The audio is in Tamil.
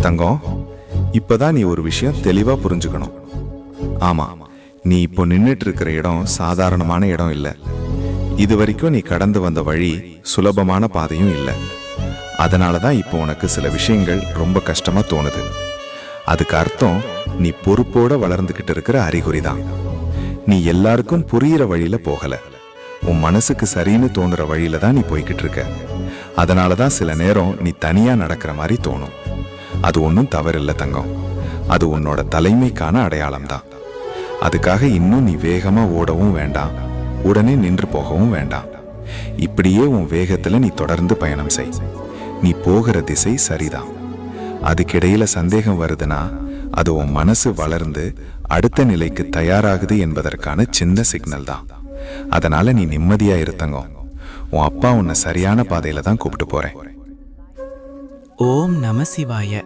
தங்கம், இப்பதான் நீ ஒரு விஷயம் தெளிவா புரிஞ்சுக்கணும். ஆமா, நீ இப்போ நின்னுட்டு இருக்கிற இடம் சாதாரணமான இடம் இல்லை. இது வரைக்கும் நீ கடந்து வந்த வழி சுலபமான பாதையும் இல்லை. அதனாலதான் இப்போ உனக்கு சில விஷயங்கள் ரொம்ப கஷ்டமா தோணுது. அதுக்கு அர்த்தம் நீ பொறுப்போட வளர்ந்துகிட்டு இருக்கிற அறிகுறி தான். நீ எல்லாருக்கும் புரியிற வழியில போகல, உன் மனசுக்கு சரின்னு தோணுற வழியில தான் நீ போய்கிட்டு இருக்க. அதனாலதான் சில நேரம் நீ தனியா நடக்கிற மாதிரி தோணும். அது ஒன்றும் தவறில்லை தங்கம், அது உன்னோட தலைமைக்கான அடையாளம் தான். அதுக்காக இன்னும் நீ வேகமா ஓடவும் வேண்டாம், உடனே நின்று போகவும் வேண்டாம். இப்படியே உன் வேகத்துல நீ தொடர்ந்து பயணம் செய். நீ போகிற திசை சரிதான். அதுக்கிடையில சந்தேகம் வருதுன்னா அது உன் மனசு வளர்ந்து அடுத்த நிலைக்கு தயாராகுது என்பதற்கான சின்ன சிக்னல் தான். அதனால நீ நிம்மதியா இருத்தங்கம். உன் அப்பா உன்னை சரியான பாதையில தான் கூப்பிட்டு போறேன். ஓம் நம சிவாய.